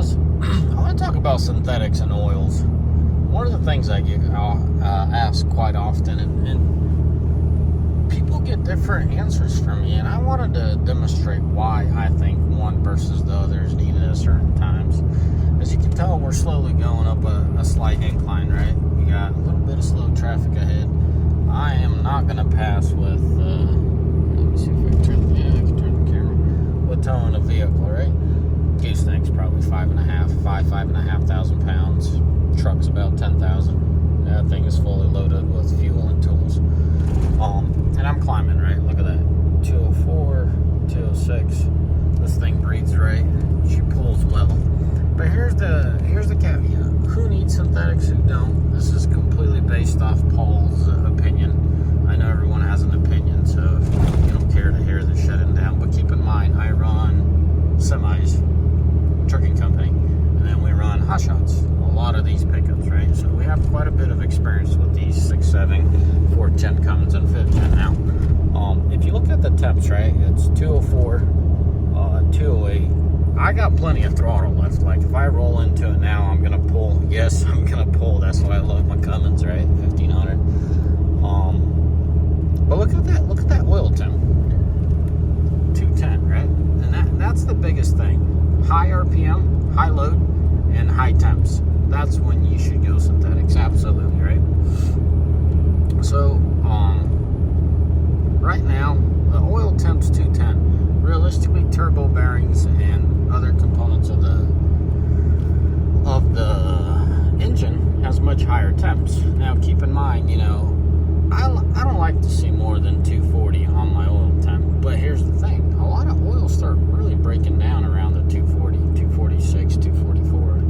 fellas. I want to talk about synthetics and oils. One of the things I get asked quite often, and people get different answers from me, and I wanted to demonstrate why I think one versus the other is needed at certain times. As you can tell, we're slowly going up a slight incline, right? We got a little bit of slow traffic ahead. I am not going to pass with, let me see if I can turn the camera, with towing a vehicle, right? Gooseneck's probably 5,500 pounds. Truck's about 10,000. That thing is fully loaded with fuel and tools. And I'm climbing, right? Look at that. 204, 206. This thing breathes right. She pulls well. But here's the caveat. Who needs synthetics? Who don't? This is completely based off Paul's opinion. I know everyone has an opinion, so if you don't care to hear this, shut it down. But keep in mind, I run semis, trucking company, and then we run hot shots. A lot of these pickups, right? So we have quite a bit of experience with these 6.7, 410 Cummins and 510 now. If you look at the temps, right, it's 204, 208. I got plenty of throttle left. Like if I roll into it now, I'm gonna pull. Yes, I'm gonna pull. That's why I love my Cummins, right? 1500. But look at that. Look at that oil temp. 210, right? And that's the biggest thing. High RPM, high load, and high temps. That's when you should go synthetics. Absolutely, right? So, right now, the oil temp's 210. Realistically, turbo bearings and other components of the engine has much higher temps. Now, keep in mind, you know, I don't like to see more than 240 on my oil temp. But here's the thing: a lot of oils start really breaking down around the 240, 246, 244.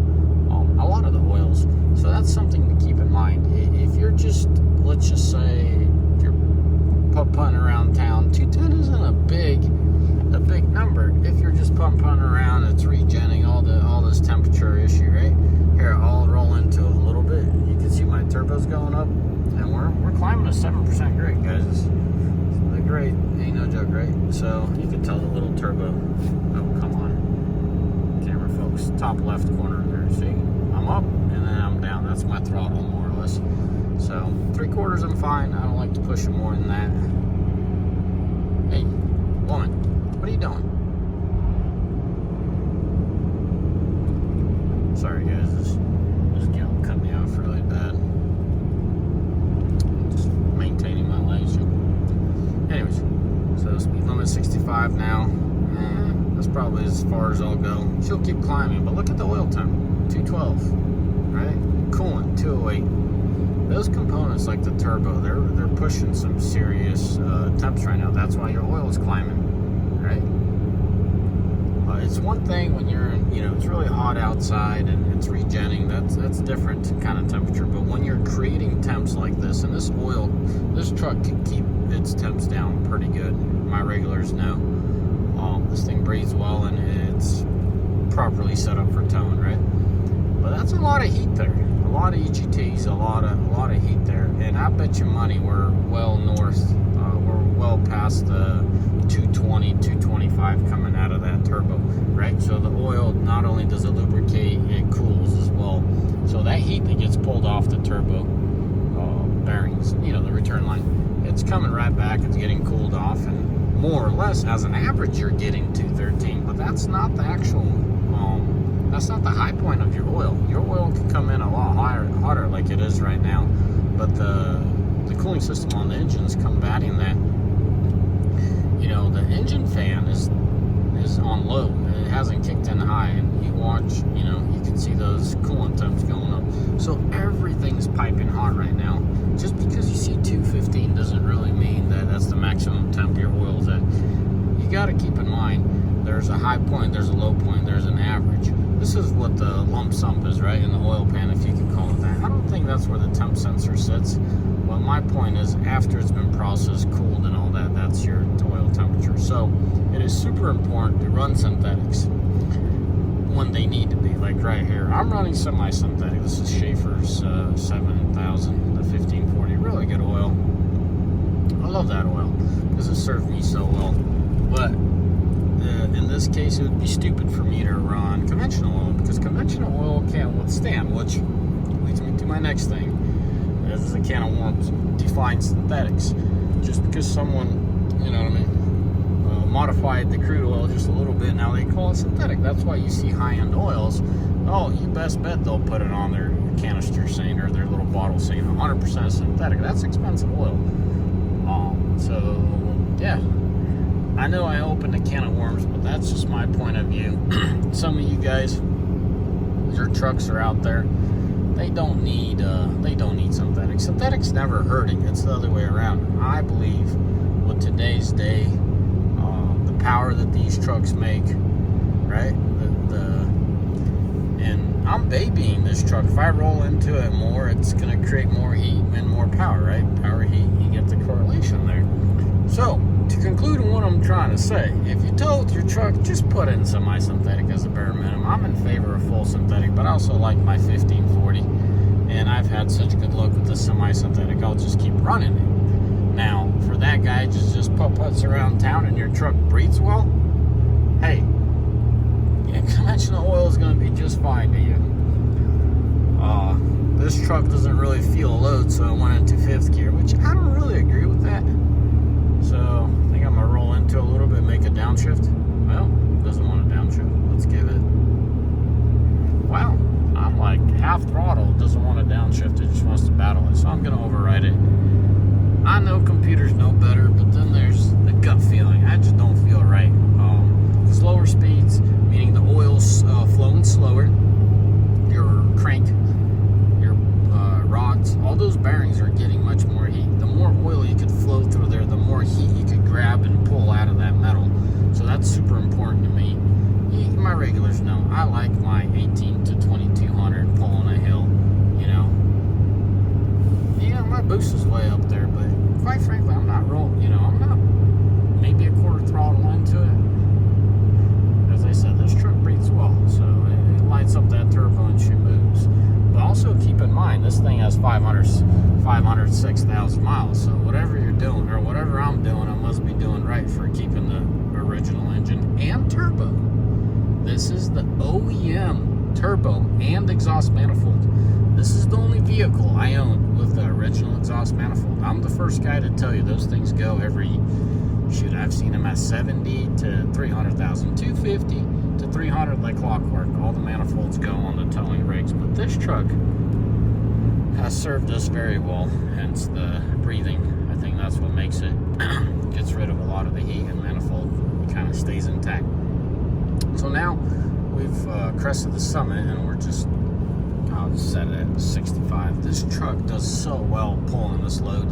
A lot of the oils. So that's something to keep in mind. If you're just, let's just say, you're putting around town, 210 isn't a big number. If you're just pumping around, it's regenning all this temperature issue, right? Here, I'll roll into it a little bit. You can see my turbo's going up, and we're climbing a 7% grade, guys. The grade ain't no joke, right? So you can tell the little turbo. Oh, come on, camera folks, top left corner there. See, I'm up and then I'm down. That's my throttle, more or less. So 3/4, I'm fine. I don't like to push it more than that. Hey, woman, what are you doing? Sorry, guys, this gal cut me off really bad. Just maintaining my lanes. Anyways, so speed limit 65 now. That's probably as far as I'll go. She'll keep climbing, but look at the oil temp, 212, right? Coolant, 208. Those components, like the turbo, they're pushing some serious temps right now. That's why your oil is climbing, right? It's one thing when you're, it's really hot outside and it's regenning. That's different kind of temperature. But when you're creating temps like this, and this truck can keep its temps down pretty good. My regulars know. This thing breathes well and it's properly set up for towing, right? But that's a lot of heat there. A lot of EGTs, a lot of heat there. And I bet you money we're well north. We're well past the 220, 225 coming out of that turbo, right? So the oil, not only does it lubricate, it cools as well. So that heat that gets pulled off the turbo bearings, the return line, it's coming right back. It's getting cooled off, and more or less, as an average, you're getting 213. But that's not the actual. That's not the high point of your oil. Your oil can come in a lot hotter like it is right now. But the cooling system on the engine is combating that. The engine fan is on low. It hasn't kicked in high, and you watch, you can see those coolant temps going up. So everything's piping hot right now. Just because you see 215 doesn't really mean that that's the maximum temp your oil's at. You got to keep in mind, there's a high point, there's a low point, there's an average. This is what the lump sum is, right, in the oil pan, if you can call it that. I don't think that's where the temp sensor sits. But my point is, after it's been processed, cooled, and all that, that's your oil temperature. So it is super important to run synthetics when they need to be. Like right here, I'm running semi-synthetic. This is Schaefer's 7000, the 1540. Really good oil. I love that oil because it served me so well. But in this case, it would be stupid for me to run conventional oil, because stand, which leads me to my next thing. This is a can of worms. Define synthetics. Just because someone, you know what I mean, modified the crude oil just a little bit, now they call it synthetic. That's why you see high-end oils. Oh, you best bet they'll put it on their canister saying, or their little bottle saying 100% synthetic. That's expensive oil. So, yeah. I know I opened a can of worms, but that's just my point of view. Some of you guys, your trucks are out there. They don't need synthetic. Synthetic's never hurting. It's the other way around. I believe with today's day, the power that these trucks make, right? And I'm babying this truck. If I roll into it more, it's going to create more heat and more power, right? Power, heat, you get the correlation there. So, to conclude on what I'm trying to say, if you tow with your truck, just put in semi-synthetic as a bare minimum. I'm in favor of full synthetic, but I also like my 1540, and I've had such good luck with the semi-synthetic, I'll just keep running it. Now, for that guy just put-puts around town and your truck breathes well, hey, conventional oil is going to be just fine to you. This truck doesn't really feel a load, so I went into 5th gear, which I don't really agree with that. So, I think I'm going to roll into a little bit, make a downshift. Well, doesn't want a downshift. Let's give it. Wow, I'm like half throttle. Doesn't want a downshift. It just wants to battle it. So I'm going to override it. I know computers know better, but then there's the gut feeling. I just don't feel right. Slower speeds, meaning the oil's flowing slower. Your crank, your rods, all those bearings are getting much more heat. The more oil you could flow through there, the more heat you could grab and pull out of that metal. So that's super important to me. My regulars know I like my 18 to 2200 pulling a hill. You know, my boost is way up there, but quite frankly, I'm not rolling. You know, I'm not maybe a quarter throttle into it. As I said, this truck breathes well, so it lights up that turbo and she moves. But also keep in mind, this thing has 506,000 miles. So whatever you're doing, or whatever I'm doing, I must be doing right for keeping the original engine and turbo. This is the OEM turbo and exhaust manifold. This is the only vehicle I own with the original exhaust manifold. I'm the first guy to tell you those things go every, shoot, I've seen them at 70 to 300,000, 250 to 300 like clockwork. All the manifolds go on the towing rigs, but this truck has served us very well, hence the breathing. I think that's what makes it, gets rid of a lot of the heat, and manifold kind of stays intact. So now we've crested the summit, and we're just, I'll just set it at 65. This truck does so well pulling this load.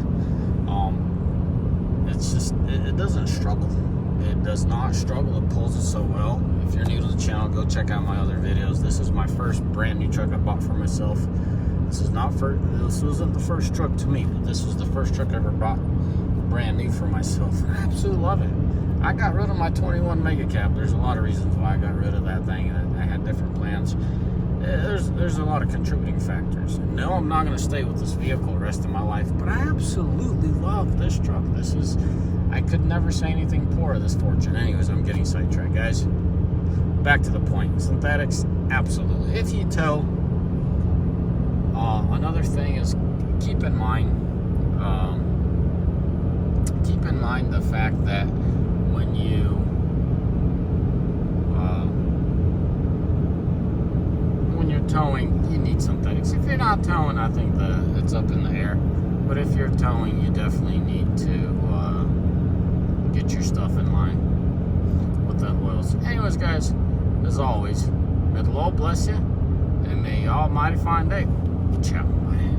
It's just, it doesn't struggle. It does not struggle. It pulls it so well. If you're new to the channel, go check out my other videos. This is my first brand new truck I bought for myself. This wasn't the first truck to me, but this was the first truck I ever bought brand new for myself. I absolutely love it. I got rid of my 21 Mega Cab. There's a lot of reasons why I got rid of that thing, and I had different plans. There's a lot of contributing factors. No, I'm not going to stay with this vehicle the rest of my life, but I absolutely love this truck. I could never say anything poor of this Fortune. Anyways, I'm getting sidetracked, guys. Back to the point. Synthetics, absolutely. If you tow, another thing is keep in mind the fact that when you're towing, you need synthetics. If you're not towing, I think it's up in the air. But if you're towing, you definitely need to get your stuff in line with the oils. Anyways, guys, as always, may the Lord bless you, and may you all mighty fine day. Ciao. Bye.